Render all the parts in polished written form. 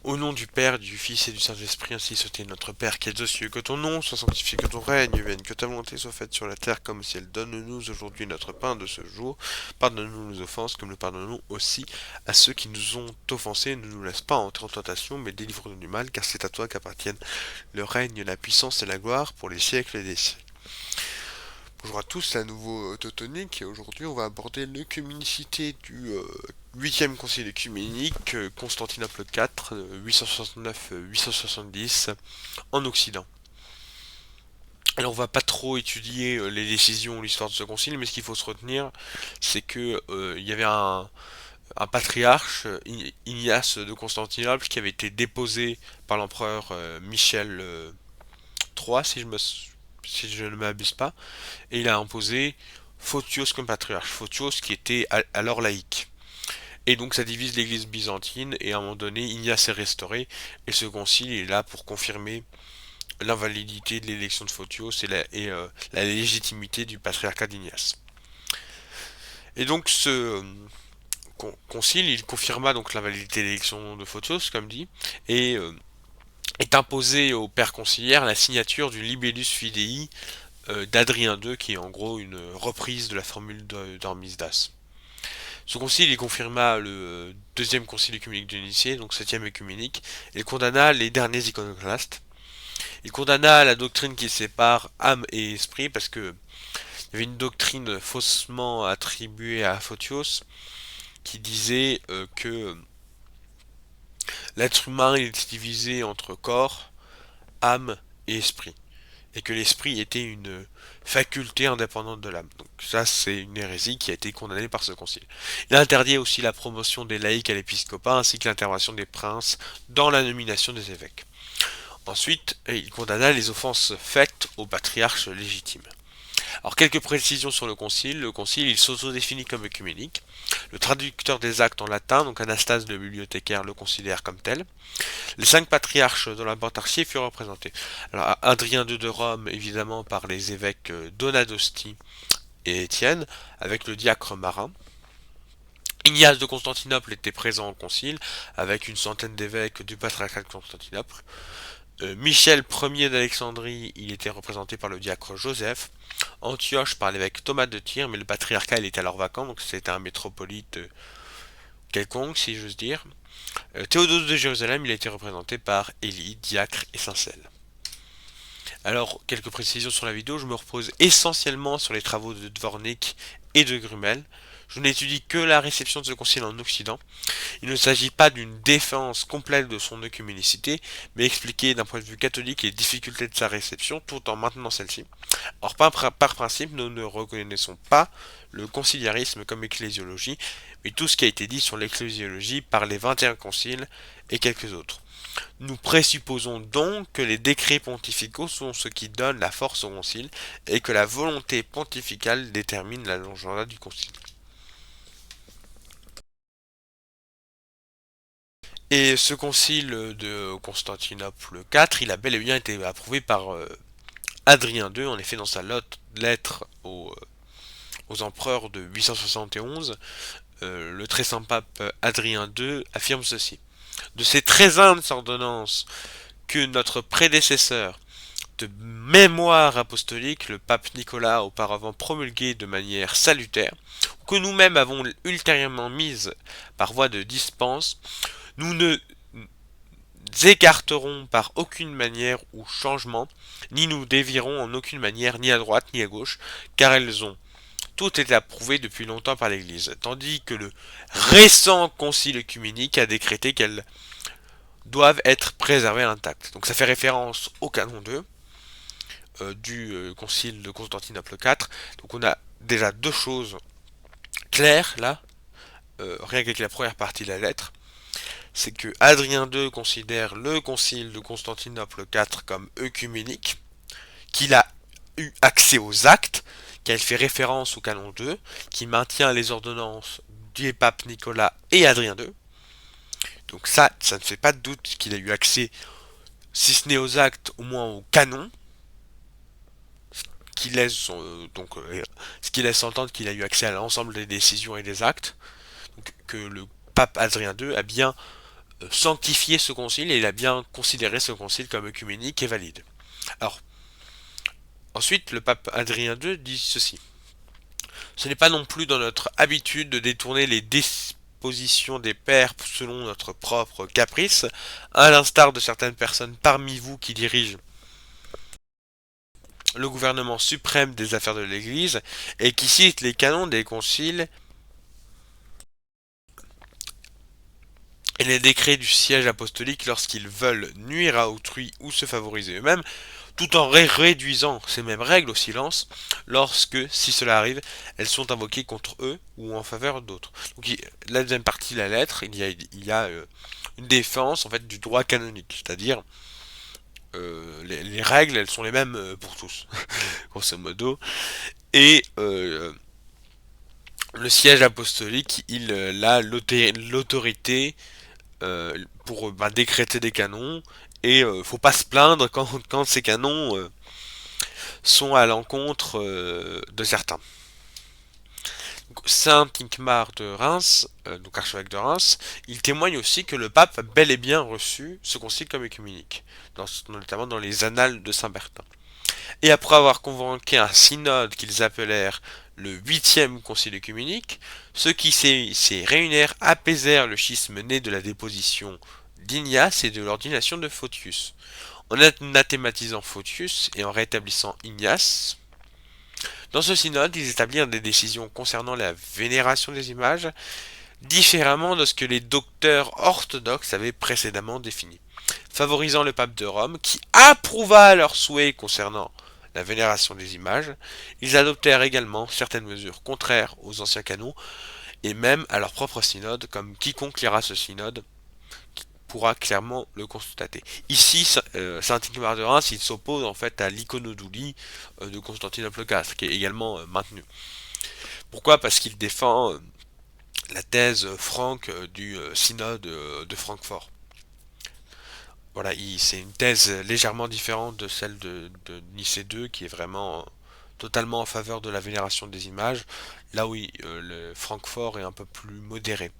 Au nom du Père, du Fils et du Saint-Esprit, ainsi soit notre Père qui es aux cieux, que ton nom soit sanctifié, que ton règne vienne, que ta volonté soit faite sur la terre comme au ciel. Donne-nous aujourd'hui notre pain de ce jour. Pardonne-nous nos offenses, comme nous pardonnons aussi à ceux qui nous ont offensés. Ne nous laisse pas entrer en tentation, mais délivre-nous du mal, car c'est à toi qu'appartiennent le règne, la puissance et la gloire pour les siècles et des siècles. Bonjour à tous, c'est à nouveau Teutonique et aujourd'hui on va aborder l'œcuménicité du 8e concile œcuménique Constantinople IV 869-870 en Occident. Alors on va pas trop étudier les décisions ou l'histoire de ce concile, mais ce qu'il faut se retenir, c'est que il y avait un patriarche, Ignace de Constantinople, qui avait été déposé par l'empereur Michel III, si je ne m'abuse pas, et il a imposé Photios comme patriarche. Photios qui était alors laïque. Et donc ça divise l'église byzantine et à un moment donné Ignace est restauré et ce concile est là pour confirmer l'invalidité de l'élection de Photios la légitimité du patriarcat d'Ignace. Et donc ce concile il confirma donc l'invalidité de l'élection de Photios comme dit et est imposé au père conciliaire la signature du Libellus Fidei d'Adrien II qui est en gros une reprise de la formule d'Hormisdas. Ce concile, il confirma le deuxième concile œcuménique de Nicée, donc septième œcuménique, et il condamna les derniers iconoclastes. Il condamna la doctrine qui sépare âme et esprit, parce que il y avait une doctrine faussement attribuée à Photios, qui disait que l'être humain est divisé entre corps, âme et esprit, et que l'esprit était une faculté indépendante de l'âme. Donc ça, c'est une hérésie qui a été condamnée par ce concile. Il interdit aussi la promotion des laïcs à l'épiscopat, ainsi que l'intervention des princes dans la nomination des évêques. Ensuite, il condamna les offenses faites aux patriarches légitimes. Alors quelques précisions sur le concile. Le concile, il s'autodéfinit comme œcuménique. Le traducteur des actes en latin, donc Anastase le bibliothécaire, le considère comme tel. Les 5 patriarches dans la Bantarchie furent représentés. Alors, Adrien II de Rome, évidemment, par les évêques Donadosti et Étienne, avec le diacre Marin. Ignace de Constantinople était présent au concile, avec une centaine d'évêques du patriarcat de Constantinople. Michel Ier d'Alexandrie, il était représenté par le diacre Joseph. Antioche par l'évêque Thomas de Tyr, mais le patriarcat il était alors vacant, donc c'était un métropolite quelconque, si j'ose dire. Théodose de Jérusalem, il a été représenté par Élie, diacre et Syncelle. Alors, quelques précisions sur la vidéo, je me repose essentiellement sur les travaux de Dvornik et de Grumel. Je n'étudie que la réception de ce concile en Occident. Il ne s'agit pas d'une défense complète de son œcuménicité, mais expliquer d'un point de vue catholique les difficultés de sa réception tout en maintenant celle-ci. Or, par principe, nous ne reconnaissons pas le conciliarisme comme ecclésiologie, mais tout ce qui a été dit sur l'ecclésiologie par les 21 conciles et quelques autres. Nous présupposons donc que les décrets pontificaux sont ce qui donne la force au concile et que la volonté pontificale détermine l'agenda du concile. Et ce concile de Constantinople IV, il a bel et bien été approuvé par Adrien II, en effet dans sa lettre aux empereurs de 871, le très saint pape Adrien II affirme ceci. De ces très humbles ordonnances que notre prédécesseur de mémoire apostolique, le pape Nicolas, auparavant promulgué de manière salutaire, que nous-mêmes avons ultérieurement mise par voie de dispense, nous ne écarterons par aucune manière ou changement, ni nous dévierons en aucune manière ni à droite ni à gauche, car elles ont toutes été approuvées depuis longtemps par l'Église, tandis que le récent concile œcuménique a décrété qu'elles doivent être préservées intactes. Donc ça fait référence au canon 2 du concile de Constantinople IV. Donc on a déjà deux choses claires là, rien qu'avec la première partie de la lettre. C'est que Adrien II considère le concile de Constantinople IV comme œcuménique, qu'il a eu accès aux actes, qu'elle fait référence au canon 2, qui maintient les ordonnances du pape Nicolas et Adrien II. Donc ça ne fait pas de doute qu'il a eu accès, si ce n'est aux actes, au moins au canon, qui laisse ce qui laisse entendre qu'il a eu accès à l'ensemble des décisions et des actes, donc que le pape Adrien II a bien sanctifié ce concile et il a bien considéré ce concile comme œcuménique et valide. Alors, ensuite, le pape Adrien II dit ceci. Ce n'est pas non plus dans notre habitude de détourner les dispositions des pères selon notre propre caprice, à l'instar de certaines personnes parmi vous qui dirigent le gouvernement suprême des affaires de l'Église et qui citent les canons des conciles et les décrets du siège apostolique lorsqu'ils veulent nuire à autrui ou se favoriser eux-mêmes, tout en réduisant ces mêmes règles au silence lorsque, si cela arrive, elles sont invoquées contre eux ou en faveur d'autres. Donc la deuxième partie de la lettre, il y a une défense en fait du droit canonique, c'est-à-dire les règles, elles sont les mêmes pour tous, grosso modo, et le siège apostolique, il a l'autorité pour décréter des canons, et faut pas se plaindre quand ces canons sont à l'encontre de certains. Saint Hincmar de Reims, donc archevêque de Reims, il témoigne aussi que le pape a bel et bien reçu ce concile comme œcuménique, notamment dans les annales de Saint-Bertin. Et après avoir convoqué un synode qu'ils appelèrent le 8e concile œcuménique, ceux qui s'y réunirent apaisèrent le schisme né de la déposition d'Ignace et de l'ordination de Photius. En anathématisant Photius et en rétablissant Ignace, dans ce synode, ils établirent des décisions concernant la vénération des images, différemment de ce que les docteurs orthodoxes avaient précédemment défini, favorisant le pape de Rome, qui approuva leurs souhaits concernant la vénération des images. Ils adoptèrent également certaines mesures contraires aux anciens canons, et même à leur propre synode, comme quiconque lira ce synode pourra clairement le constater. Ici, Saint Igmar de Reims, il s'oppose en fait à l'iconodoulie de Constantinople IV, qui est également maintenue. Pourquoi? Parce qu'il défend la thèse franque du synode de Francfort. Voilà, c'est une thèse légèrement différente de celle de Nicée II, qui est vraiment totalement en faveur de la vénération des images, là où le Francfort est un peu plus modéré.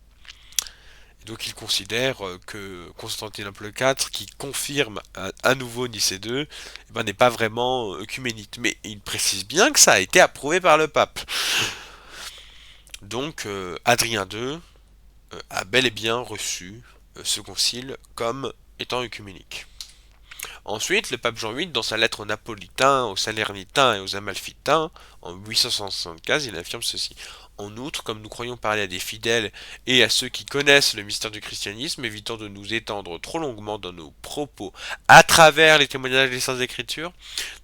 Donc il considère que Constantinople IV, qui confirme à nouveau Nicée II, eh ben, n'est pas vraiment œcuménite. Mais il précise bien que ça a été approuvé par le pape. Donc Adrien II a bel et bien reçu ce concile comme étant œcuménique. Ensuite, le pape Jean VIII, dans sa lettre aux Napolitains, aux Salernitains et aux Amalfitains, en 875, il affirme ceci. En outre, comme nous croyons parler à des fidèles et à ceux qui connaissent le mystère du christianisme, évitant de nous étendre trop longuement dans nos propos à travers les témoignages des Saintes Écritures,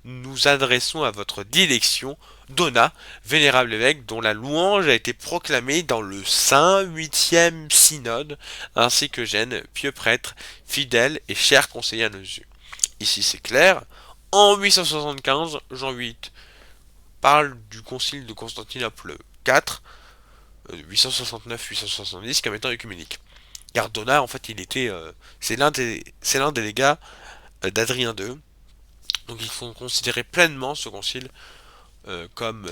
nous adressons à votre dilection Donat, vénérable évêque, dont la louange a été proclamée dans le Saint 8e synode, ainsi que Gênes, pieux prêtre, fidèle et cher conseiller à nos yeux. Ici c'est clair, en 875, Jean VIII parle du concile de Constantinople IV, 869-870, comme étant œcuménique. Car Donat, en fait, c'est l'un des légats d'Adrien II, donc il faut considérer pleinement ce concile comme,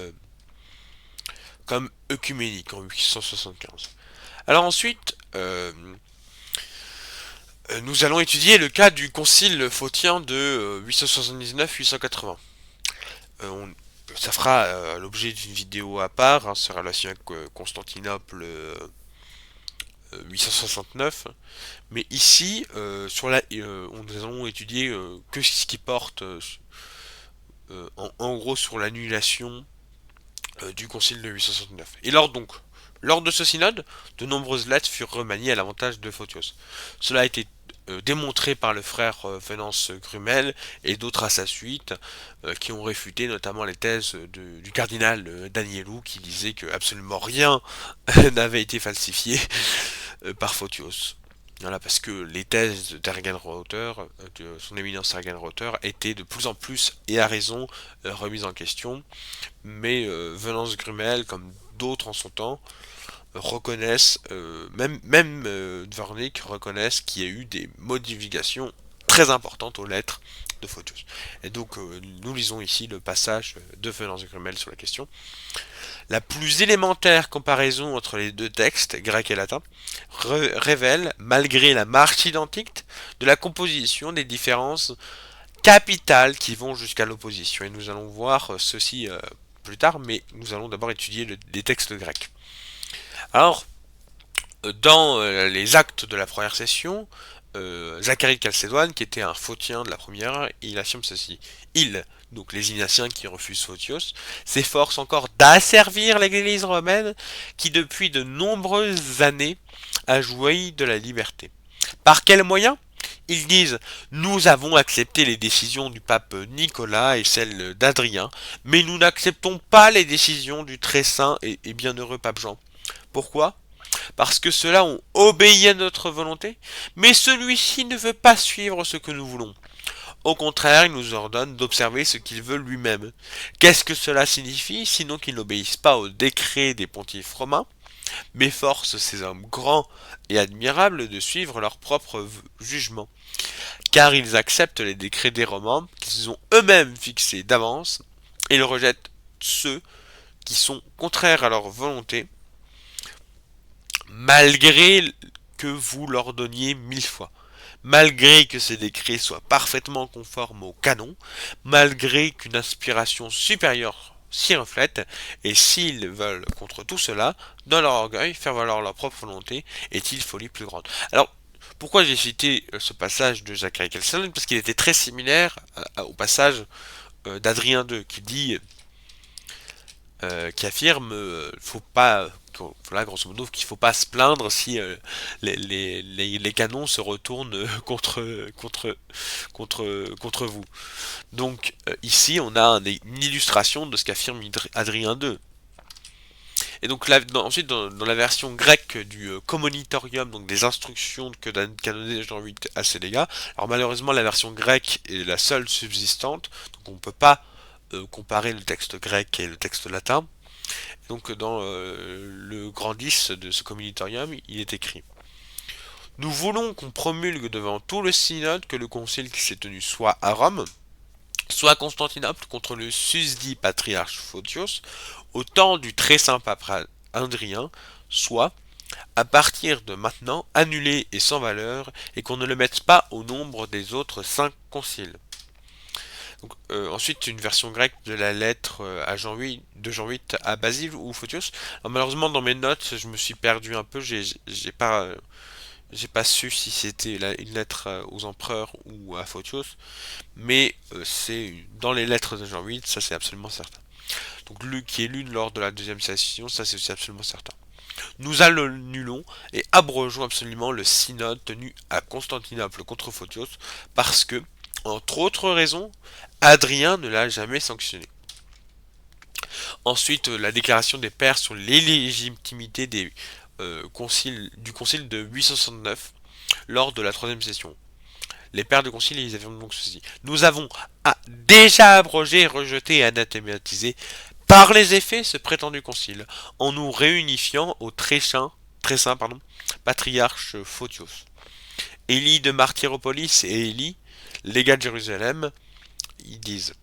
comme œcuménique en 875. Alors ensuite, nous allons étudier le cas du concile photien de 879-880. Ça fera l'objet d'une vidéo à part, hein, c'est relation avec Constantinople 869. Mais ici, nous allons étudier que ce qui porte en gros sur l'annulation du concile de 869. Et lors de ce synode, de nombreuses lettres furent remaniées à l'avantage de Photios. Cela a été démontré par le frère Venance Grumel et d'autres à sa suite, qui ont réfuté notamment les thèses du cardinal Danielou, qui disait que absolument rien n'avait été falsifié par Photios. Voilà, parce que les thèses d'Hergenrother, de son éminence Hergenrother, étaient de plus en plus, et à raison, remises en question. Mais Venance Grumel, comme d'autres en son temps, reconnaissent, même Dvornik reconnaissent qu'il y a eu des modifications très importante aux lettres de Photios. Et donc nous lisons ici le passage de Venance Grumel sur la question. La plus élémentaire comparaison entre les deux textes, grec et latin, révèle, malgré la marche identique, de la composition des différences capitales qui vont jusqu'à l'opposition. Et nous allons voir ceci plus tard, mais nous allons d'abord étudier les textes grecs. Alors, dans les actes de la première session, Zacharie de Chalcédoine, qui était un photien de la première, il affirme ceci. Il, donc les Ignatiens qui refusent Photios, s'efforcent encore d'asservir l'Église romaine qui depuis de nombreuses années a joui de la liberté. Par quels moyens? Ils disent nous avons accepté les décisions du pape Nicolas et celles d'Adrien, mais nous n'acceptons pas les décisions du très saint et bienheureux pape Jean. Pourquoi? Parce que ceux-là ont obéi à notre volonté, mais celui-ci ne veut pas suivre ce que nous voulons. Au contraire, il nous ordonne d'observer ce qu'il veut lui-même. Qu'est-ce que cela signifie, sinon qu'ils n'obéissent pas aux décrets des pontifes romains, mais forcent ces hommes grands et admirables de suivre leur propre jugement, car ils acceptent les décrets des Romains qu'ils ont eux-mêmes fixés d'avance, et ils rejettent ceux qui sont contraires à leur volonté, malgré que vous leur donniez 1000 fois, malgré que ces décrets soient parfaitement conformes au canon, malgré qu'une inspiration supérieure s'y reflète, et s'ils veulent contre tout cela, dans leur orgueil, faire valoir leur propre volonté, est-il folie plus grande? Alors, pourquoi j'ai cité ce passage de Zacharie de Chalcédoine? Parce qu'il était très similaire au passage d'Adrien II, qui dit qui affirme faut pas voilà grosso modo qu'il faut pas se plaindre si les canons se retournent contre vous. Donc ici on a une illustration de ce qu'affirme Adrien II. Et donc ensuite dans la version grecque du Commonitorium, donc des instructions que donne canonné Jean VIII à ses dégâts, alors malheureusement la version grecque est la seule subsistante, donc on ne peut pas comparer le texte grec et le texte latin. Donc dans le grand 10 de ce communitorium, il est écrit: nous voulons qu'on promulgue devant tout le synode que le concile qui s'est tenu soit à Rome, soit à Constantinople contre le susdit patriarche Photios, au temps du très saint pape Adrien, soit, à partir de maintenant, annulé et sans valeur, et qu'on ne le mette pas au nombre des autres 5 conciles. Donc, ensuite, une version grecque de la lettre à Jean VIII, de Jean VIII à Basile ou Photios. Alors, malheureusement, dans mes notes, je me suis perdu un peu. J'ai pas su si c'était une lettre aux empereurs ou à Photios, mais c'est dans les lettres de Jean VIII, ça c'est absolument certain. Donc, qui est lu lors de la deuxième session, ça c'est aussi absolument certain. Nous annulons et abrogeons absolument le synode tenu à Constantinople contre Photios parce que, entre autres raisons, Adrien ne l'a jamais sanctionné. Ensuite, la déclaration des pairs sur l'illégitimité du concile de 869 lors de la troisième session. Les pairs de concile, ils avaient donc ceci. Nous avons déjà abrogé, rejeté et anathématisé par les effets ce prétendu concile, en nous réunifiant au très saint patriarche Photios. Élie de Martyropolis et Élie, légat de Jérusalem, ils disent: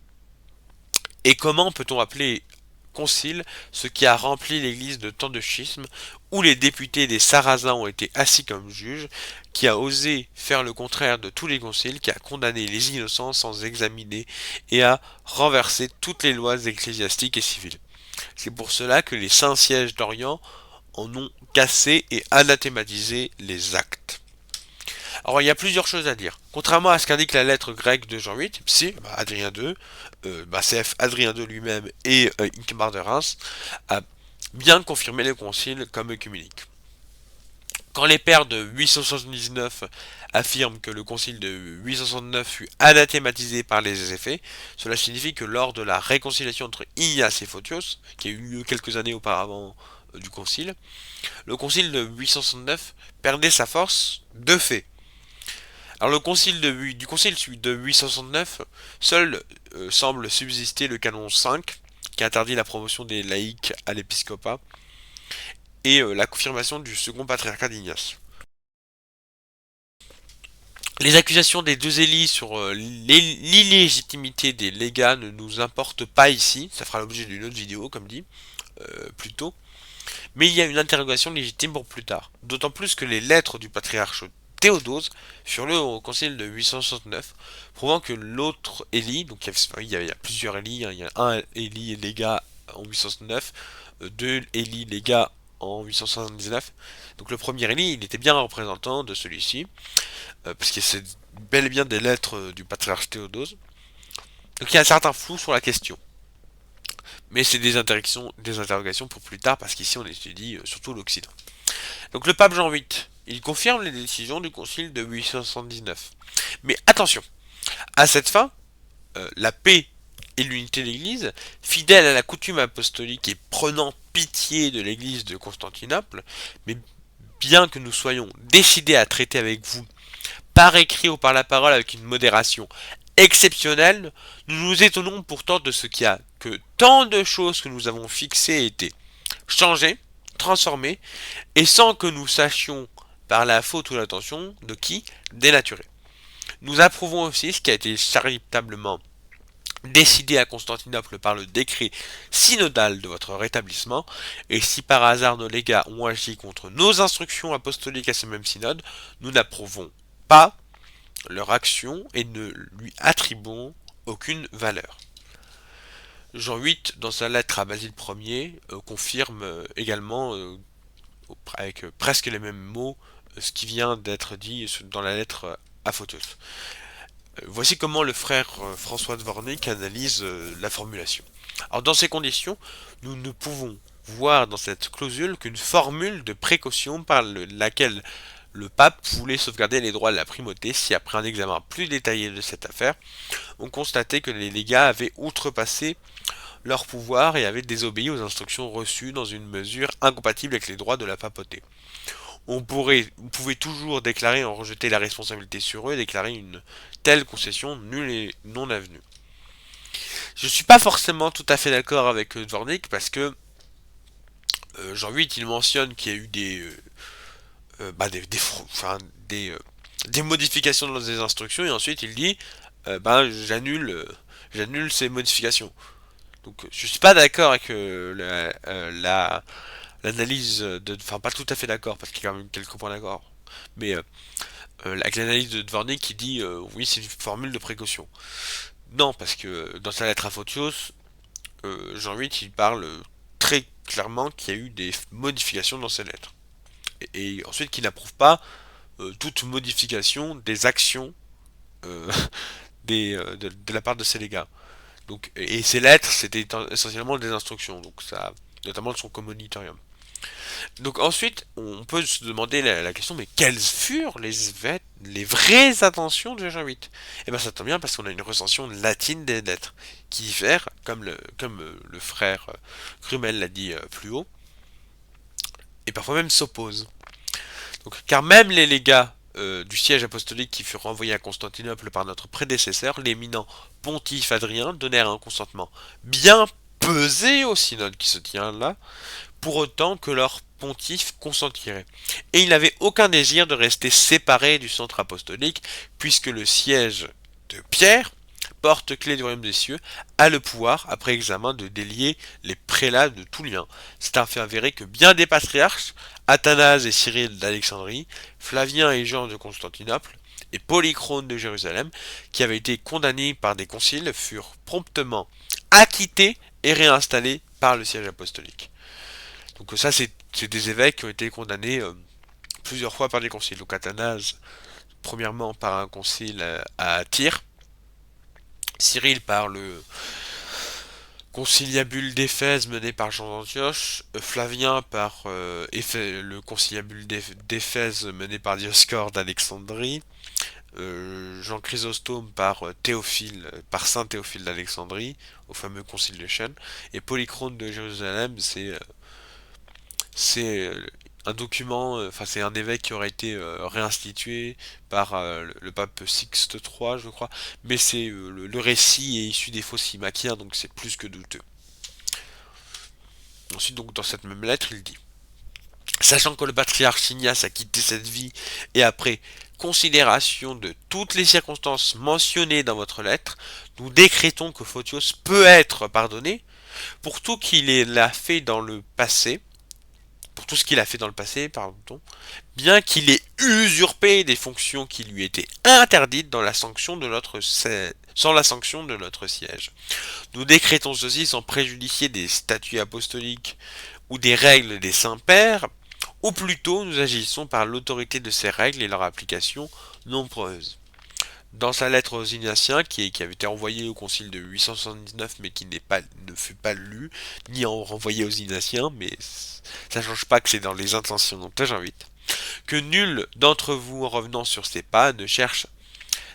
et comment peut-on appeler concile ce qui a rempli l'église de tant de schismes, où les députés des Sarrasins ont été assis comme juges, qui a osé faire le contraire de tous les conciles, qui a condamné les innocents sans examiner, et a renversé toutes les lois ecclésiastiques et civiles. C'est pour cela que les saints sièges d'Orient en ont cassé et anathématisé les actes. Alors il y a plusieurs choses à dire. Contrairement à ce qu'indique la lettre grecque de Jean VIII, si, Adrien II, c'est Adrien II lui-même et Ingemar de Reims a bien confirmé le concile comme œcuménique. Quand les pères de 879 affirment que le concile de 869 fut anathématisé par les effets, cela signifie que lors de la réconciliation entre Ignace et Photios, qui a eu lieu quelques années auparavant du concile, le concile de 869 perdait sa force de fait. Alors du concile de 869, seul semble subsister le canon 5, qui interdit la promotion des laïcs à l'épiscopat, et la confirmation du second patriarcat d'Ignace. Les accusations des deux Élis sur l'illégitimité des légats ne nous importent pas ici, ça fera l'objet d'une autre vidéo, comme dit, plus tôt. Mais il y a une interrogation légitime pour plus tard. D'autant plus que les lettres du patriarche Théodose furent lues au concile de 869, prouvant que l'autre Élie, donc il y a plusieurs Élis, hein, il y a un Élie légat en 869, deux Élie légats en 879. Donc le premier Élie, il était bien un représentant de celui-ci, parce que c'est bel et bien des lettres du patriarche Théodose. Donc il y a un certain flou sur la question. Mais c'est des interrogations pour plus tard, parce qu'ici on étudie surtout l'Occident. Donc le pape Jean VIII, il confirme les décisions du concile de 879. Mais attention, à cette fin, la paix et l'unité de l'Église, fidèle à la coutume apostolique et prenant pitié de l'Église de Constantinople, mais bien que nous soyons décidés à traiter avec vous par écrit ou par la parole avec une modération exceptionnelle, nous nous étonnons pourtant de ce qu'il y a que tant de choses que nous avons fixées étaient changées, transformées, et sans que nous sachions par la faute ou l'attention de qui dénaturer. Nous approuvons aussi ce qui a été charitablement décidé à Constantinople par le décret synodal de votre rétablissement, et si par hasard nos légats ont agi contre nos instructions apostoliques à ce même synode, nous n'approuvons pas leur action et ne lui attribuons aucune valeur. Jean VIII, dans sa lettre à Basile Ier, confirme également, avec presque les mêmes mots, ce qui vient d'être dit dans la lettre à Photios. Voici comment le frère François Dvornik analyse la formulation. Alors dans ces conditions, nous ne pouvons voir dans cette clausule qu'une formule de précaution par laquelle le pape voulait sauvegarder les droits de la primauté si après un examen plus détaillé de cette affaire, on constatait que les légats avaient outrepassé leur pouvoir et avaient désobéi aux instructions reçues dans une mesure incompatible avec les droits de la papauté. On pouvait toujours déclarer en rejeter la responsabilité sur eux et déclarer une telle concession nulle et non avenue. Je suis pas forcément tout à fait d'accord avec Dvornik parce que Jean VIII il mentionne qu'il y a eu des modifications dans les instructions et ensuite il dit j'annule ces modifications. Donc je suis pas d'accord avec l'analyse enfin pas tout à fait d'accord parce qu'il y a quand même quelques points d'accord, mais avec l'analyse de Dvornik qui dit oui c'est une formule de précaution. Non, parce que dans sa lettre à Photios, Jean VIII il parle très clairement qu'il y a eu des modifications dans ses lettres. Et ensuite qu'il n'approuve pas toute modification des actions euh, de la part de ses légats. Donc, et ces lettres, c'était essentiellement des instructions, donc ça, notamment de son commonitorium. Donc ensuite, on peut se demander la question, mais quelles furent les vraies intentions de Jean VIII? Et bien ça tombe bien parce qu'on a une recension latine des lettres, qui diffère, comme le frère Crumel l'a dit plus haut, et parfois même s'oppose. Donc, car même les légats du siège apostolique qui furent envoyés à Constantinople par notre prédécesseur, l'éminent pontife Adrien, donnèrent un consentement bien pesé au synode qui se tient là, pour autant que leur pontife consentirait. Et il n'avait aucun désir de rester séparé du centre apostolique, puisque le siège de Pierre, porte-clé du royaume des cieux, a le pouvoir, après examen, de délier les prélats de tout lien. C'est un fait avéré que bien des patriarches, Athanase et Cyril d'Alexandrie, Flavien et Jean de Constantinople, et Polychrone de Jérusalem, qui avaient été condamnés par des conciles, furent promptement acquittés et réinstallés par le siège apostolique. Donc ça, c'est des évêques qui ont été condamnés plusieurs fois par des conciles. Donc Athanase, premièrement par un concile à Tyr, Cyril par le conciliabule d'Éphèse mené par Jean d'Antioche, Flavien par le conciliabule d'Éphèse mené par Dioscore d'Alexandrie, Jean Chrysostome par par Saint Théophile d'Alexandrie, au fameux concile de Chêne, et Polychrone de Jérusalem, c'est un document, enfin c'est un évêque qui aurait été réinstitué par le pape Sixte III, je crois, mais c'est le récit est issu des Fossi maquiens, donc c'est plus que douteux. Ensuite, donc dans cette même lettre, il dit: sachant que le patriarche Ignace a quitté cette vie et après considération de toutes les circonstances mentionnées dans votre lettre, nous décrétons que Photios peut être pardonné pour tout qu'il a fait dans le passé, pour tout ce qu'il a fait dans le passé, pardon, bien qu'il ait usurpé des fonctions qui lui étaient interdites dans la sanction de notre sans la sanction de notre siège. Nous décrétons ceci sans préjudicer des statuts apostoliques ou des règles des saints pères, ou plutôt nous agissons par l'autorité de ces règles et leur application nombreuse. Dans sa lettre aux Ignatiens, qui avait été envoyée au concile de 879, mais qui ne fut pas lue, ni renvoyée aux Ignatiens, mais ça ne change pas que c'est dans les intentions de Jean VIII, que nul d'entre vous, en revenant sur ses pas, ne cherche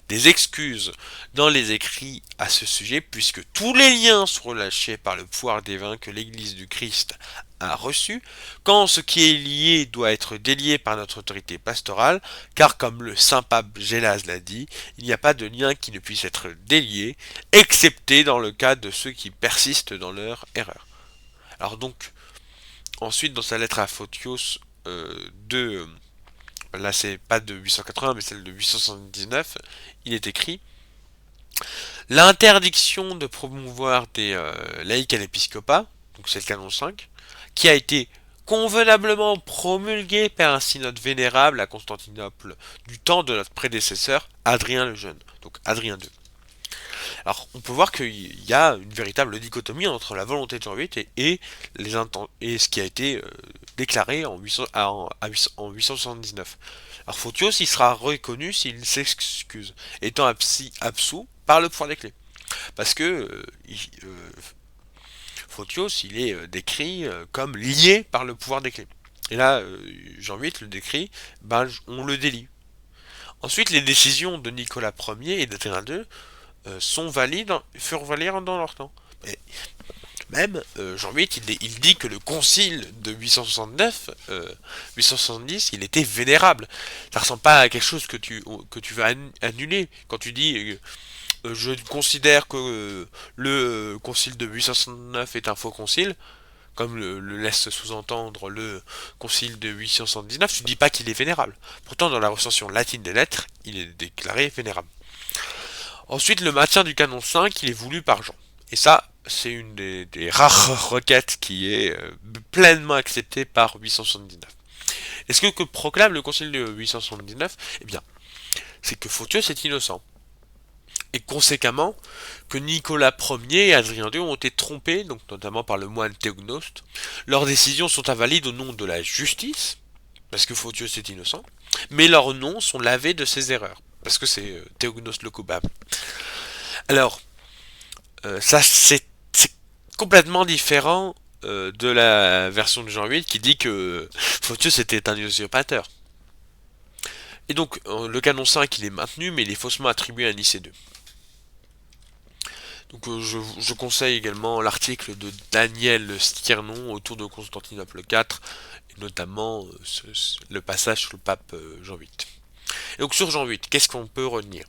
des excuses dans les écrits à ce sujet, puisque tous les liens sont relâchés par le pouvoir divin que l'Église du Christ a reçu, quand ce qui est lié doit être délié par notre autorité pastorale, car comme le saint pape Gélase l'a dit, il n'y a pas de lien qui ne puisse être délié, excepté dans le cas de ceux qui persistent dans leur erreur. Alors donc, ensuite dans sa lettre à Photios là c'est pas de 880 mais celle de 879, il est écrit: l'interdiction de promouvoir des laïcs à l'épiscopat, donc c'est le canon 5, qui a été convenablement promulgué par un synode vénérable à Constantinople du temps de notre prédécesseur Adrien le Jeune, donc Adrien II. Alors on peut voir qu'il y a une véritable dichotomie entre la volonté de Jean VIII et ce qui a été déclaré en 879. Alors Photios il sera reconnu s'il s'excuse, étant absous par le pouvoir des clés. Parce que Photios il est décrit comme lié par le pouvoir des clés. Et là, Jean VIII le décrit, on le délie. Ensuite, les décisions de Nicolas Ier et d'Adrien II furent valides dans leur temps. Mais même Jean VIII, il dit que le concile de 869, 870, il était vénérable. Ça ressemble pas à quelque chose que tu veux annuler. Quand tu dis je considère que le concile de 869 est un faux concile, comme le laisse sous-entendre le concile de 879, tu dis pas qu'il est vénérable. Pourtant, dans la recension latine des lettres, il est déclaré vénérable. Ensuite, le maintien du canon 5, il est voulu par Jean. Et ça, c'est une des rares requêtes qui est pleinement acceptée par 879. Et ce que proclame le concile de 879, eh bien, c'est que Photios est innocent. Et conséquemment, que Nicolas Ier et Adrien II ont été trompés, donc notamment par le moine Théognoste. Leurs décisions sont invalides au nom de la justice, parce que Photios est innocent, mais leurs noms sont lavés de ses erreurs, parce que c'est Théognoste le coupable. Alors, ça c'est complètement différent de la version de Jean VIII qui dit que Photios était un usurpateur. Et donc, le canon 5 il est maintenu, mais il est faussement attribué à Nicée II. Donc je conseille également l'article de Daniel Stiernon autour de Constantinople IV, et notamment le passage sur le pape Jean VIII. Et donc sur Jean VIII, qu'est-ce qu'on peut retenir?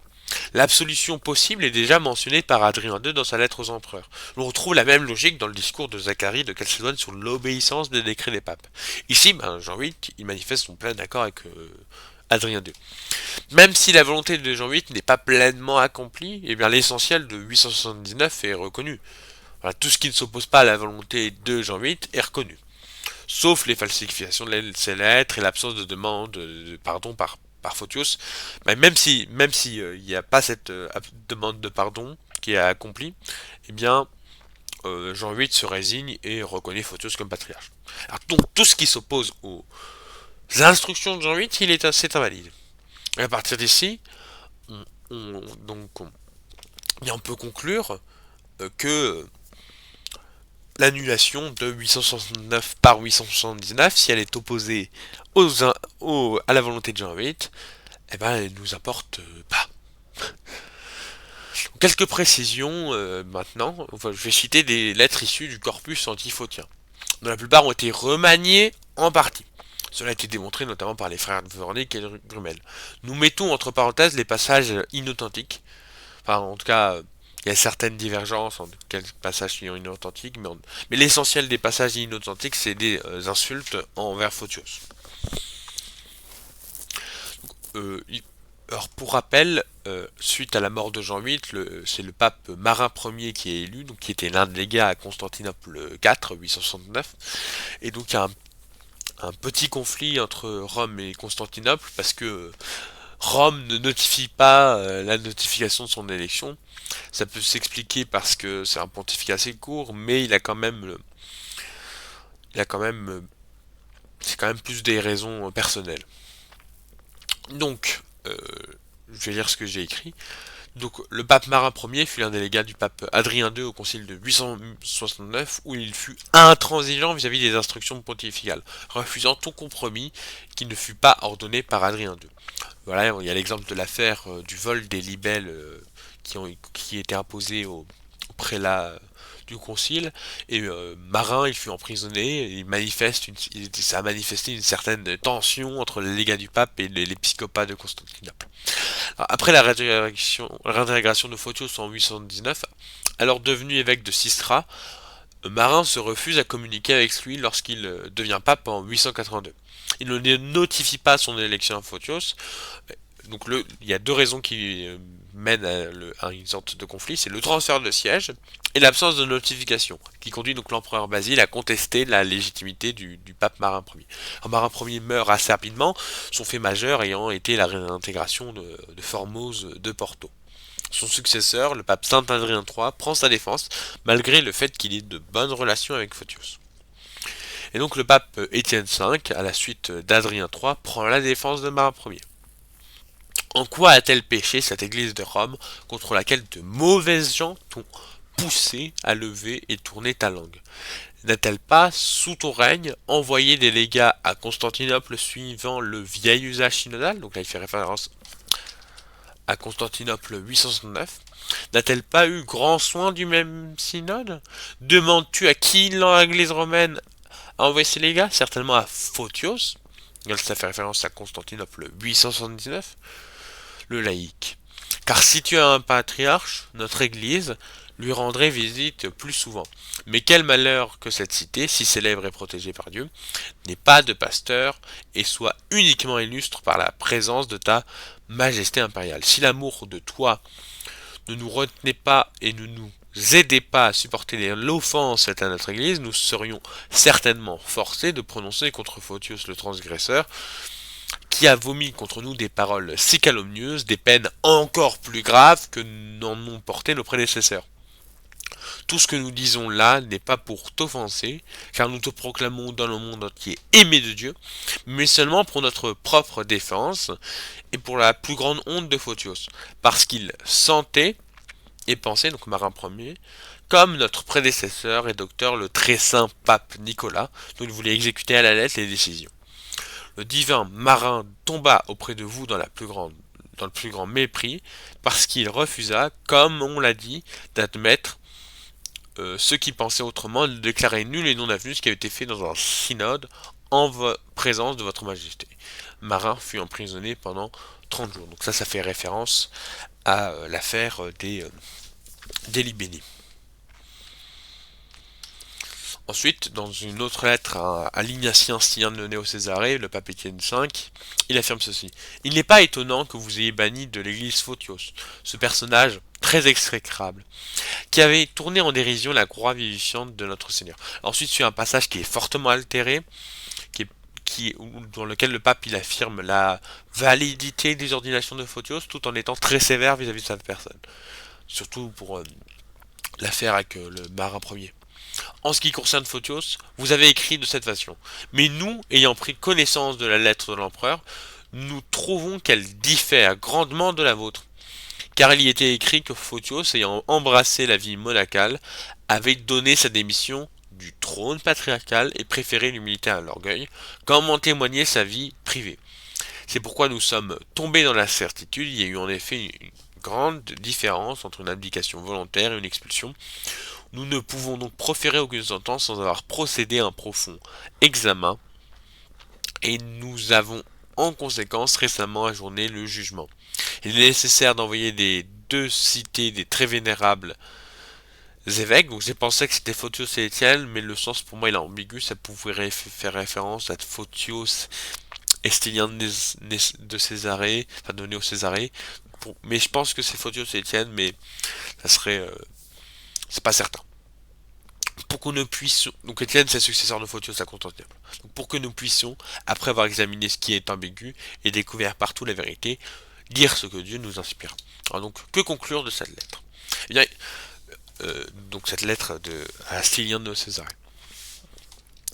L'absolution possible est déjà mentionnée par Adrien II dans sa lettre aux empereurs. On retrouve la même logique dans le discours de Zacharie de Chalcédoine sur l'obéissance des décrets des papes. Ici, Jean VIII, il manifeste son plein accord avec Adrien II. Même si la volonté de Jean VIII n'est pas pleinement accomplie, eh bien l'essentiel de 879 est reconnu. Voilà, tout ce qui ne s'oppose pas à la volonté de Jean VIII est reconnu. Sauf les falsifications de ses lettres et l'absence de demande de pardon par Photios. Mais même si il n'y a pas cette demande de pardon qui est accomplie, eh bien Jean VIII se résigne et reconnaît Photios comme patriarche. Alors donc tout ce qui s'oppose aux instructions de Jean VIII, c'est invalide. Et à partir d'ici, on peut conclure que l'annulation de 869 par 879, si elle est opposée à la volonté de Jean VIII, eh ben, elle nous apporte pas. Quelques précisions maintenant. Enfin, je vais citer des lettres issues du corpus antiphotien, dont la plupart ont été remaniées en partie. Cela a été démontré notamment par les frères Dvornik et Grumel. Nous mettons entre parenthèses les passages inauthentiques. Enfin, en tout cas, il y a certaines divergences entre quels passages sont inauthentiques, mais l'essentiel des passages inauthentiques, c'est des insultes envers Photios. Alors pour rappel, suite à la mort de Jean VIII, c'est le pape Marin Ier qui est élu, donc qui était l'un des légats à Constantinople IV, 869, et donc il y a un petit conflit entre Rome et Constantinople parce que Rome ne notifie pas la notification de son élection. Ça peut s'expliquer parce que c'est un pontificat assez court, mais il a quand même, c'est quand même plus des raisons personnelles. Donc, je vais lire ce que j'ai écrit. Donc, le pape Marin Ier fut l'un des légats du pape Adrien II au concile de 869, où il fut intransigeant vis-à-vis des instructions pontificales, refusant tout compromis qui ne fut pas ordonné par Adrien II. Voilà, il y a l'exemple de l'affaire du vol des libelles qui étaient imposés au prélat du concile, et Marin il fut emprisonné, et ça a manifesté une certaine tension entre les légats du pape et l'épiscopat de Constantinople. Après la réintégration de Photios en 819, alors devenu évêque de Sistra, Marin se refuse à communiquer avec lui lorsqu'il devient pape en 882. Il ne notifie pas son élection à Photios. Donc il y a deux raisons qui mènent à une sorte de conflit, c'est le transfert de siège et l'absence de notification, qui conduit donc l'empereur Basile à contester la légitimité du pape Marin Ier. Alors, Marin Ier meurt assez rapidement, son fait majeur ayant été la réintégration de Formose de Porto. Son successeur, le pape Saint Adrien III, prend sa défense, malgré le fait qu'il ait de bonnes relations avec Photios. Et donc le pape Étienne V, à la suite d'Adrien III, prend la défense de Marin Ier. En quoi a-t-elle péché cette église de Rome contre laquelle de mauvaises gens t'ont poussé à lever et tourner ta langue? N'a-t-elle pas, sous ton règne, envoyé des légats à Constantinople suivant le vieil usage synodal? Donc là il fait référence à Constantinople 869. N'a-t-elle pas eu grand soin du même synode? Demandes-tu à qui l'église romaine a envoyé ses légats? Certainement à Photios. Ça fait référence à Constantinople 879. Le laïc. Car si tu as un patriarche, notre Église lui rendrait visite plus souvent. Mais quel malheur que cette cité, si célèbre et protégée par Dieu, n'ait pas de pasteur et soit uniquement illustre par la présence de ta majesté impériale. Si l'amour de toi ne nous retenait pas et ne nous aidait pas à supporter l'offense à notre Église, nous serions certainement forcés de prononcer contre Photios le transgresseur qui a vomi contre nous des paroles si calomnieuses, des peines encore plus graves que n'en ont porté nos prédécesseurs. Tout ce que nous disons là n'est pas pour t'offenser, car nous te proclamons dans le monde entier aimé de Dieu, mais seulement pour notre propre défense et pour la plus grande honte de Photios, parce qu'il sentait et pensait, donc Marin Ier, comme notre prédécesseur et docteur le très saint pape Nicolas, dont il voulait exécuter à la lettre les décisions. Le divin Marin tomba auprès de vous dans le plus grand mépris, parce qu'il refusa, comme on l'a dit, d'admettre ceux qui pensaient autrement, de déclarer nul et non avenu ce qui avait été fait dans un synode en présence de votre majesté. Marin fut emprisonné pendant 30 jours. Donc ça fait référence à l'affaire des Libénis. Ensuite, dans une autre lettre à l'Ignatien Stien de Néo-Césarée, le pape Étienne V, il affirme ceci. Il n'est pas étonnant que vous ayez banni de l'église Photios, ce personnage très exécrable, qui avait tourné en dérision la croix vivifiante de notre Seigneur. Ensuite, suit un passage qui est fortement altéré, dans lequel le pape il affirme la validité des ordinations de Photios, tout en étant très sévère vis-à-vis de cette personne. Surtout pour l'affaire avec le marin premier. En ce qui concerne Photios, vous avez écrit de cette façon. Mais nous, ayant pris connaissance de la lettre de l'empereur, nous trouvons qu'elle diffère grandement de la vôtre. Car il y était écrit que Photios, ayant embrassé la vie monacale, avait donné sa démission du trône patriarcal et préféré l'humilité à l'orgueil, comme en témoignait sa vie privée. C'est pourquoi nous sommes tombés dans la certitude, il y a eu en effet une grande différence entre une abdication volontaire et une expulsion. Nous ne pouvons donc proférer aucune sentence sans avoir procédé à un profond examen et nous avons en conséquence récemment ajourné le jugement. Il est nécessaire d'envoyer des deux cités des très vénérables évêques, donc j'ai pensé que c'était Photios et Étienne, mais le sens pour moi il est ambigu, ça pouvait faire référence à Photios Estilien de Césarée, enfin de Néo-Césarée. Mais je pense que c'est Photios et Étienne, mais ça serait, c'est pas certain. Pour que nous puissions, donc Étienne c'est le successeur de Photios à Constantinople. Donc pour que nous puissions, après avoir examiné ce qui est ambigu et découvert partout la vérité, dire ce que Dieu nous inspire. Alors donc que conclure de cette lettre? Eh bien, donc cette lettre à Stilien de Césarée.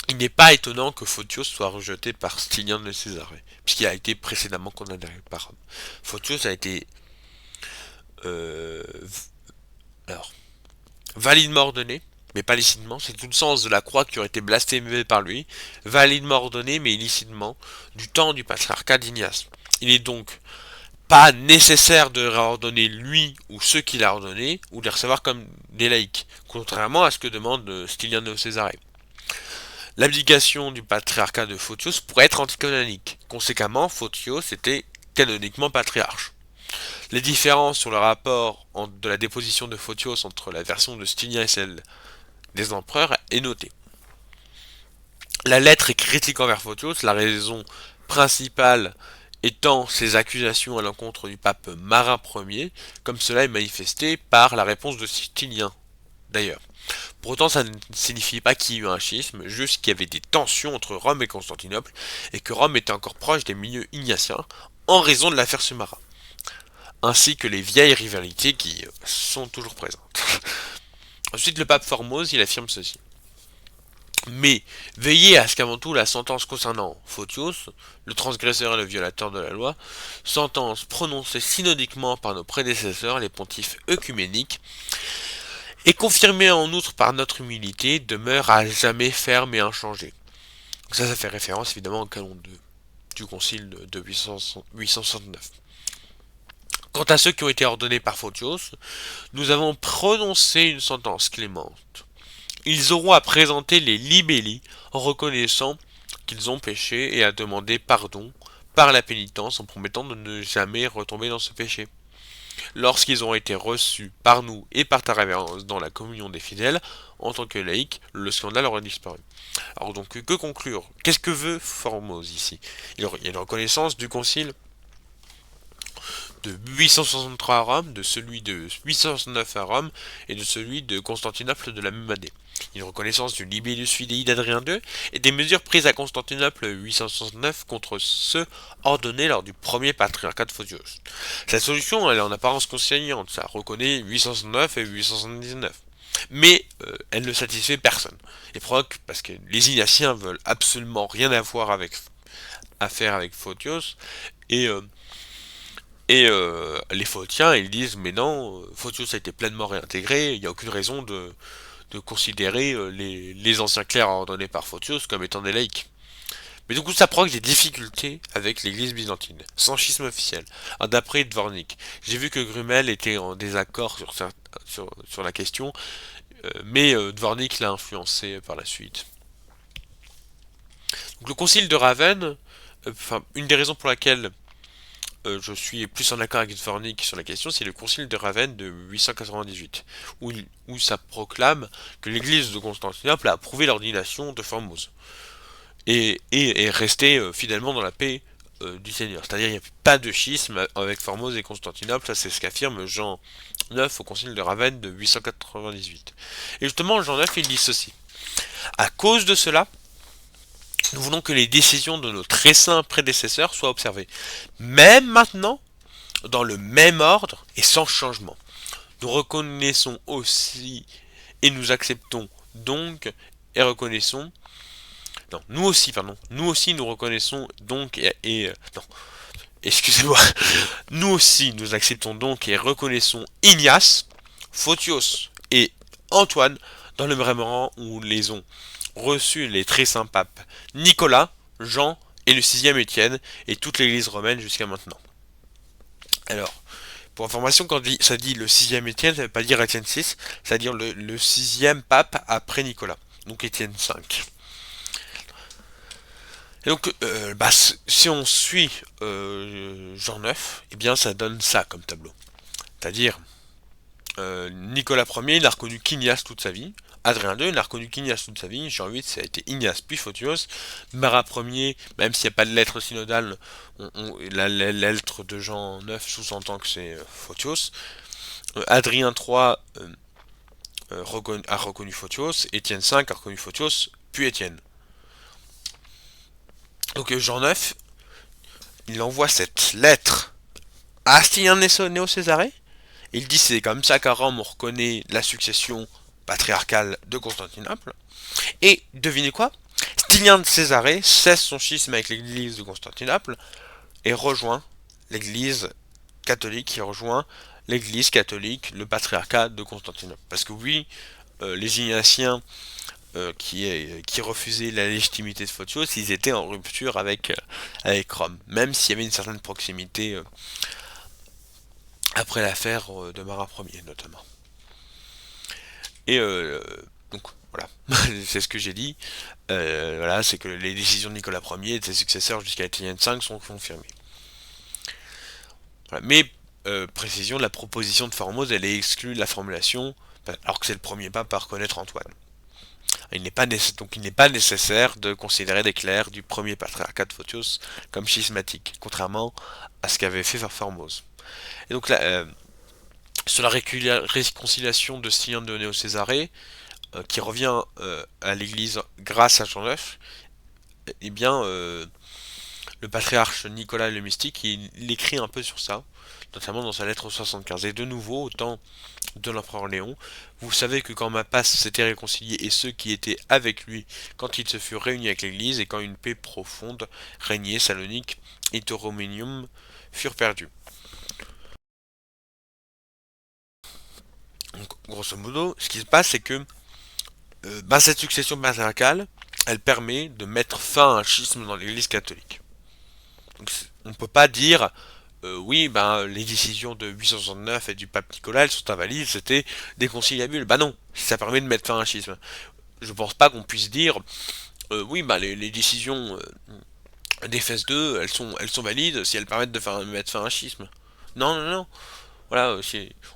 Il n'est pas étonnant que Photios soit rejeté par Stilien de Césarée, puisqu'il a été précédemment condamné par Rome. Photios a été euh, alors, validement ordonné, mais pas licitement, c'est tout le sens de la croix qui aurait été blasphémée par lui, validement ordonné, mais illicitement, du temps du patriarcat d'Ignace. Il est donc pas nécessaire de réordonner lui ou ceux qu'il a ordonnés, ou de les recevoir comme des laïcs, contrairement à ce que demande Stilien de Césarée. L'abdication du patriarcat de Photios pourrait être anticanonique. Conséquemment, Photios était canoniquement patriarche. Les différences sur le rapport de la déposition de Photios entre la version de Stilien et celle des empereurs est notée. La lettre est critique envers Photios, la raison principale étant ses accusations à l'encontre du pape Marin Ier, comme cela est manifesté par la réponse de Stilien, d'ailleurs. Pour autant, ça ne signifie pas qu'il y a eu un schisme, juste qu'il y avait des tensions entre Rome et Constantinople, et que Rome était encore proche des milieux ignatiens, en raison de l'affaire Sumara, ainsi que les vieilles rivalités qui sont toujours présentes. Ensuite, le pape Formose, il affirme ceci. Mais veillez à ce qu'avant tout la sentence concernant Photios, le transgresseur et le violateur de la loi, sentence prononcée synodiquement par nos prédécesseurs, les pontifes œcuméniques, et confirmée en outre par notre humilité, demeure à jamais ferme et inchangée. Ça fait référence évidemment au canon du concile de 869. Quant à ceux qui ont été ordonnés par Photios, nous avons prononcé une sentence clémente. Ils auront à présenter les libelli en reconnaissant qu'ils ont péché et à demander pardon par la pénitence en promettant de ne jamais retomber dans ce péché. Lorsqu'ils ont été reçus par nous et par ta révérence dans la communion des fidèles, en tant que laïcs, le scandale aurait disparu. Alors donc, que conclure? Qu'est-ce que veut Formose ici? Il y a une reconnaissance du concile de 863 à Rome, de celui de 869 à Rome et de celui de Constantinople de la même année. Une reconnaissance du libellus fidei d'Adrien II et des mesures prises à Constantinople 869 contre ceux ordonnés lors du premier patriarcat de Photios. Cette solution, elle est en apparence conciliante, ça reconnaît 869 et 879. Mais elle ne satisfait personne. Et provoque, parce que les Ignatiens veulent absolument rien avoir à faire avec Photios, et les Photiens, ils disent, mais non, Photios a été pleinement réintégré, il n'y a aucune raison de considérer les anciens clercs ordonnés par Photios comme étant des laïcs. Mais du coup, ça provoque des difficultés avec l'église byzantine, sans schisme officiel. D'après Dvornik, j'ai vu que Grumel était en désaccord sur la question, mais Dvornik l'a influencé par la suite. Donc, le concile de Ravenne, une des raisons pour laquelle je suis plus en accord avec Dvornik sur la question, c'est le concile de Ravenne de 898, où ça proclame que l'église de Constantinople a approuvé l'ordination de Formose, et est resté fidèlement dans la paix du Seigneur. C'est-à-dire qu'il n'y a pas de schisme avec Formose et Constantinople, ça c'est ce qu'affirme Jean IX au concile de Ravenne de 898. Et justement, Jean IX, il dit ceci. À cause de cela, nous voulons que les décisions de nos très saints prédécesseurs soient observées, même maintenant, dans le même ordre et sans changement. Nous reconnaissons aussi et nous acceptons donc et reconnaissons. Non, nous aussi nous reconnaissons donc non, excusez-moi. Nous aussi nous acceptons donc et reconnaissons Ignace, Photios et Antoine dans le même rang où les ont reçus les très saints papes Nicolas, Jean et le sixième Étienne et toute l'église romaine jusqu'à maintenant. Alors, pour information, quand ça dit le sixième Étienne, ça ne veut pas dire Étienne 6, ça veut dire le sixième pape après Nicolas, donc Étienne 5. Et donc, si on suit Jean 9, eh bien ça donne ça comme tableau. C'est-à-dire, Nicolas Ier, il a reconnu qu'Ignace toute sa vie. Adrien II, il n'a reconnu qu'Ignace toute sa vie. Jean VIII, ça a été Ignace puis Photios. Marat Ier, même s'il n'y a pas de lettre synodale, la lettre de Jean IX sous-entend que c'est Photios. Adrien III a reconnu Photios. Étienne V a reconnu Photios, puis Étienne. Donc Jean IX, il envoie cette lettre à Astilien Néo-Césarée. Il dit c'est comme ça qu'à Rome on reconnaît la succession patriarcale de Constantinople. Et devinez quoi? Stilien de Césarée cesse son schisme avec l'église de Constantinople et rejoint l'église catholique, il rejoint l'église catholique, le patriarcat de Constantinople. Parce que oui, les Ignatiens qui refusaient la légitimité de Photios, ils étaient en rupture avec Rome, même s'il y avait une certaine proximité après l'affaire de Marat Ier notamment. Et donc voilà, c'est ce que j'ai dit. Voilà, c'est que les décisions de Nicolas Ier et de ses successeurs jusqu'à Étienne V sont confirmées. Voilà. Mais précision, la proposition de Formose, elle est exclue de la formulation, alors que c'est le premier pape à reconnaître Antoine. Donc il n'est pas nécessaire de considérer les clercs du premier patriarcat de Photios comme schismatiques, contrairement à ce qu'avait fait Formose. Et donc là, sur la réconciliation de Stilien de Néo-Césarée, qui revient à l'Église grâce à Jean IX, eh bien, le patriarche Nicolas le Mystique, il écrit un peu sur ça, notamment dans sa lettre 75. Et de nouveau, au temps de l'empereur Léon, vous savez que quand Mapas s'était réconcilié et ceux qui étaient avec lui, quand ils se furent réunis avec l'Église, et quand une paix profonde régnait, Salonique et Tauromenium furent perdus. Donc, grosso modo, ce qui se passe, c'est que cette succession patriarcale, elle permet de mettre fin à un schisme dans l'Église catholique. Donc, on ne peut pas dire oui, les décisions de 869 et du pape Nicolas, elles sont invalides, c'était déconciliable. Bah non, ça permet de mettre fin à un schisme. Je pense pas qu'on puisse dire oui, les décisions d'Éphèse 2, elles sont valides si elles permettent de mettre fin à un schisme. Non, non, non. Voilà,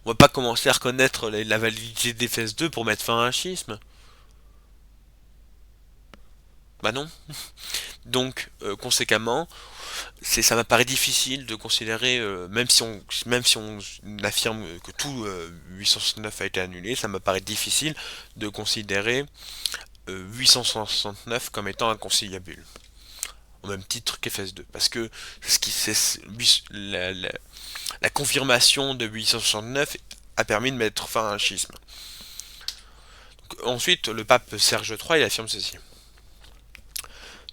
on va pas commencer à reconnaître la validité d'Éphèse 2 pour mettre fin à un schisme. Bah non. Donc, conséquemment, ça m'apparaît difficile de considérer, même si on affirme que tout 869 a été annulé, ça m'apparaît difficile de considérer 869 comme étant inconciliable, au même titre qu'Éphèse 2, parce que la confirmation de 869 a permis de mettre fin à un schisme. Donc, ensuite, le pape Serge III, il affirme ceci.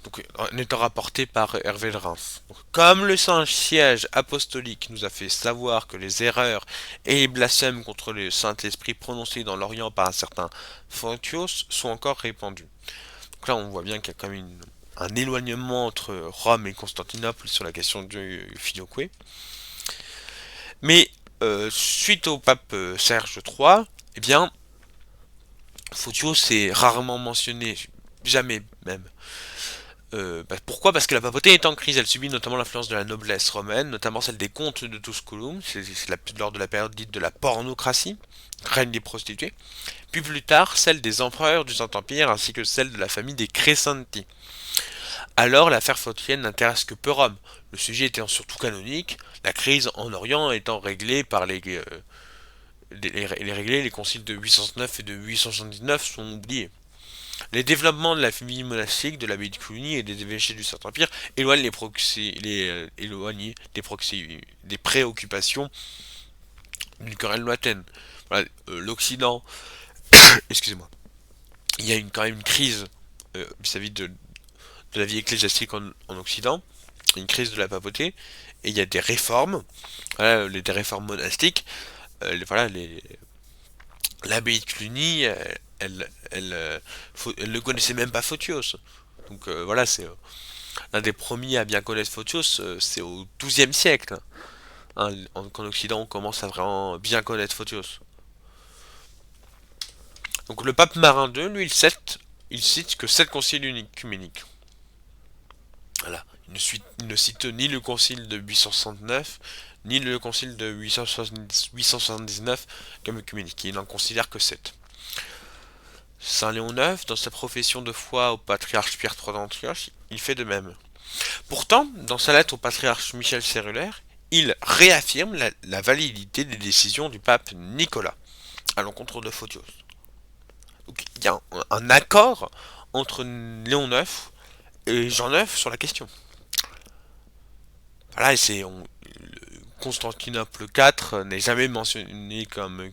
Donc, en étant rapporté par Hervé de Reims. Donc, comme le Saint-Siège apostolique nous a fait savoir que les erreurs et les blasphèmes contre le Saint-Esprit prononcés dans l'Orient par un certain Photios sont encore répandus. Donc là, on voit bien qu'il y a quand même un éloignement entre Rome et Constantinople sur la question du filioque. Mais suite au pape Serge III, eh bien, Photios est rarement mentionné, jamais même. Pourquoi? Parce que la papauté est en crise, elle subit notamment l'influence de la noblesse romaine, notamment celle des comtes de Tusculum, c'est lors de la période dite de la pornocratie, règne des prostituées, puis plus tard celle des empereurs du Saint-Empire ainsi que celle de la famille des Crescenti. Alors l'affaire phottienne n'intéresse que peu Rome, le sujet étant surtout canonique, la crise en Orient étant réglée par les conciles de 809 et de 879 sont oubliés. Les développements de la vie monastique, de l'abbaye de Cluny et des évêchés du Saint-Empire éloignent des préoccupations d'une querelle lointaine. Voilà, l'Occident, excusez-moi, il y a quand même une crise vis-à-vis de la vie ecclésiastique en Occident, une crise de la papauté, et il y a des réformes, voilà, des réformes monastiques, l'abbaye de Cluny, elle ne connaissait même pas Photios. Donc voilà, c'est l'un des premiers à bien connaître Photios, c'est au XIIe siècle. Hein, qu'en Occident, on commence à vraiment bien connaître Photios. Donc le pape Marin II, lui, il cite que 7 conciles œcuméniques. Voilà. Il ne cite ni le concile de 869, ni le concile de 879 comme œcuménique. Il n'en considère que 7. Saint Léon IX, dans sa profession de foi au patriarche Pierre III d'Antioche, il fait de même. Pourtant, dans sa lettre au patriarche Michel Cérulaire, il réaffirme la validité des décisions du pape Nicolas à l'encontre de Photios. Donc il y a un accord entre Léon IX et Jean IX sur la question. Voilà, et Constantinople IV n'est jamais mentionné comme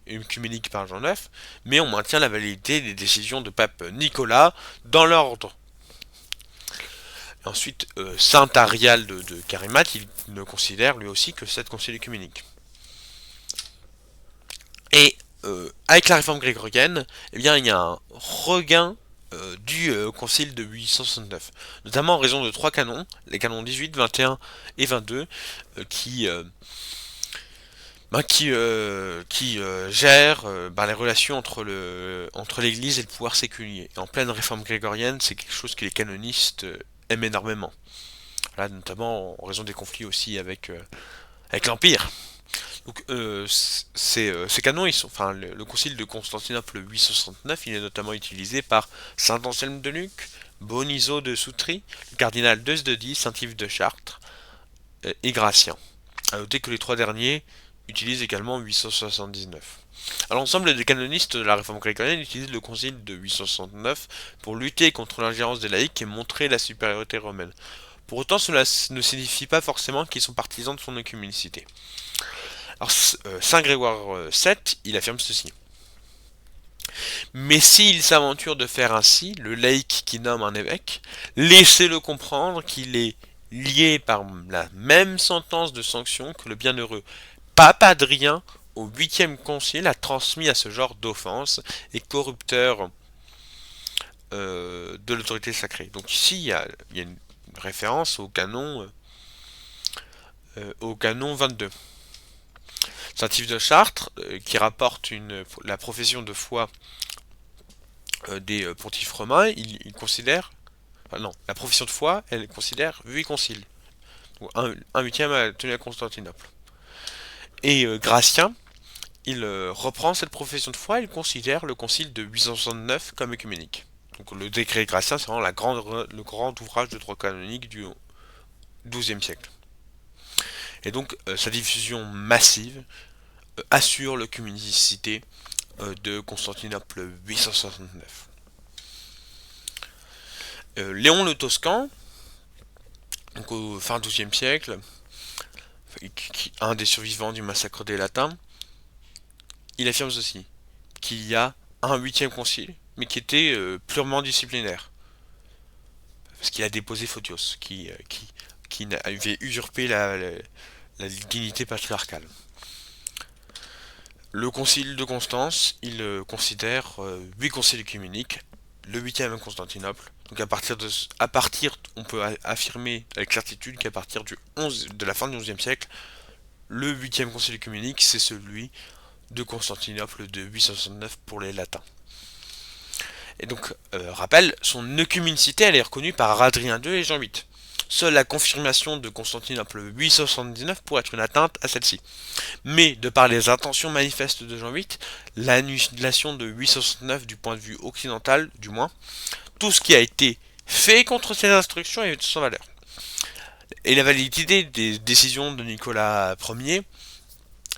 œcuménique par Jean IX, mais on maintient la validité des décisions de pape Nicolas dans l'ordre. Ensuite, Saint Arial de Carimat, il ne considère lui aussi que cette concile œcuménique. Et avec la réforme grégorienne, eh bien, il y a un regain du concile de 869, notamment en raison de trois canons, les canons 18, 21 et 22, qui gère les relations entre l'Église et le pouvoir séculier. Et en pleine réforme grégorienne, c'est quelque chose que les canonistes aiment énormément. Là, notamment en raison des conflits aussi avec l'Empire. Donc ces canons, le concile de Constantinople 869, il est notamment utilisé par saint Anselme de Luc, Bonizo de Soutry, le cardinal Deusdedit, saint Yves de Chartres et Gratien. A noter que les trois derniers utilisent également 879. Alors, l'ensemble des canonistes de la réforme grégorienne utilisent le concile de 869 pour lutter contre l'ingérence des laïcs et montrer la supériorité romaine. Pour autant, cela ne signifie pas forcément qu'ils sont partisans de son œcuménicité. Alors, Saint Grégoire VII, il affirme ceci. Mais s'il s'aventure de faire ainsi, le laïc qui nomme un évêque, laissez-le comprendre qu'il est lié par la même sentence de sanction que le bienheureux pape Adrien au 8e concile a transmis à ce genre d'offense et corrupteur de l'autorité sacrée. Donc ici, il y a une référence au canon 22. Saint Yves de Chartres, qui rapporte la profession de foi des pontifes romains, il considère, enfin non, la profession de foi, elle considère 8 conciles. Donc un huitième a tenu à Constantinople. Et Gratien, il reprend cette profession de foi et il considère le concile de 869 comme œcuménique. Donc le décret Gratien, c'est vraiment le grand ouvrage de droit canonique du XIIe siècle. Et donc sa diffusion massive assure l'œcuménicité de Constantinople 869. Léon le Toscan, donc au fin XIIe siècle, un des survivants du massacre des Latins, il affirme ceci, qu'il y a un huitième concile, mais qui était purement disciplinaire. Parce qu'il a déposé Photios, qui avait usurpé la dignité patriarcale. Le concile de Constance, il considère 8 conciles œcuméniques, le 8e à Constantinople. Donc on peut affirmer avec certitude qu'à partir de la fin du XIe siècle, le 8e concile œcuménique, c'est celui de Constantinople de 869 pour les latins. Et donc, rappel, son œcuménicité, elle est reconnue par Adrien II et Jean VIII. Seule la confirmation de Constantinople 879 pourrait être une atteinte à celle-ci. Mais, de par les intentions manifestes de Jean VIII, l'annulation de 869 du point de vue occidental, du moins, tout ce qui a été fait contre ces instructions est sans valeur. Et la validité des décisions de Nicolas Ier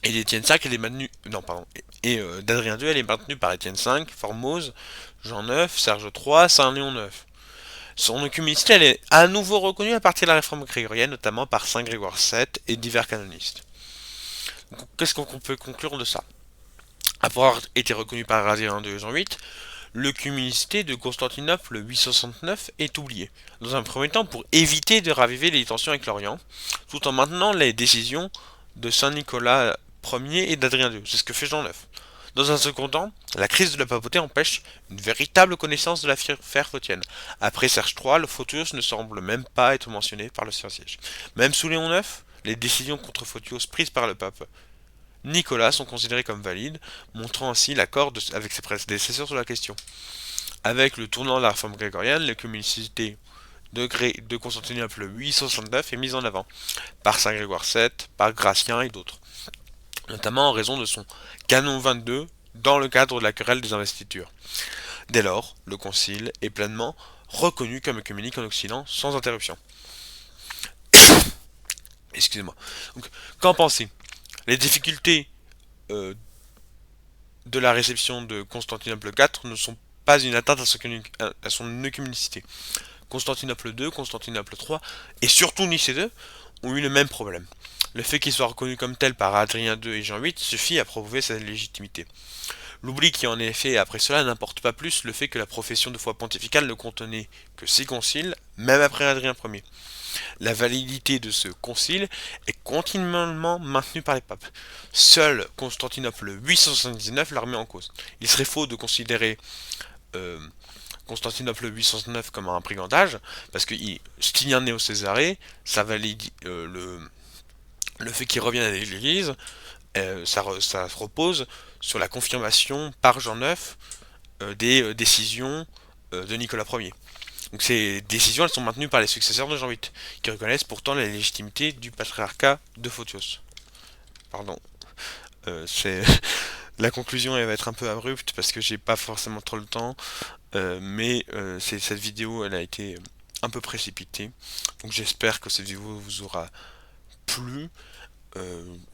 et d'Étienne V, elle est maintenue. Non, pardon. Et d'Adrien II, elle est maintenue par Étienne V, Formose, Jean IX, Serge III, Saint Léon IX. Son œcuménicité, elle est à nouveau reconnue à partir de la réforme grégorienne, notamment par Saint Grégoire VII et divers canonistes. Qu'est-ce qu'on peut conclure de ça? Après avoir été reconnu par Adrien II et Jean VIII, l'œcuménicité de Constantinople 869 est oubliée. Dans un premier temps, pour éviter de raviver les tensions avec l'Orient, tout en maintenant les décisions de Saint Nicolas Ier et d'Adrien II. C'est ce que fait Jean IX. Dans un second temps, la crise de la papauté empêche une véritable connaissance de l'affaire phottienne. Après Serge III, le Photios ne semble même pas être mentionné par le Saint-Siège. Même sous Léon IX, les décisions contre Photios prises par le pape Nicolas sont considérées comme valides, montrant ainsi l'accord avec ses prédécesseurs sur la question. Avec le tournant de la réforme grégorienne, l'œcuménicité de Constantinople 869 est mise en avant, par Saint Grégoire VII, par Gratien et d'autres, notamment en raison de son canon 22 dans le cadre de la querelle des investitures. Dès lors, le concile est pleinement reconnu comme œcuménique en Occident sans interruption. Excusez-moi. Donc, qu'en pensez? Les difficultés euh, de la réception de Constantinople IV ne sont pas une atteinte à son œcuménicité. Constantinople II, Constantinople III et surtout Nicée II ont eu le même problème. Le fait qu'il soit reconnu comme tel par Adrien II et Jean VIII suffit à prouver sa légitimité. L'oubli qui en est fait après cela n'importe pas plus le fait que la profession de foi pontificale ne contenait que 6 conciles, même après Adrien Ier. La validité de ce concile est continuellement maintenue par les papes. Seul Constantinople 879 la remet en cause. Il serait faux de considérer euh, Constantinople 809 comme un brigandage, parce que ce qu'il y en est au Césarée, ça valide le fait qu'il revienne à l'Église, ça repose sur la confirmation par Jean IX des décisions de Nicolas Ier. Donc ces décisions, elles sont maintenues par les successeurs de Jean VIII, qui reconnaissent pourtant la légitimité du patriarcat de Photios. Pardon. C'est la conclusion, elle va être un peu abrupte parce que j'ai pas forcément trop le temps, mais cette vidéo, elle a été un peu précipitée. Donc j'espère que cette vidéo vous aura plu.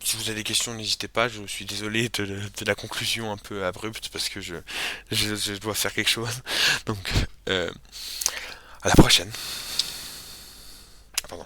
Si vous avez des questions, n'hésitez pas. Je suis désolé de la conclusion un peu abrupte parce que je dois faire quelque chose. Donc, à la prochaine. Pardon.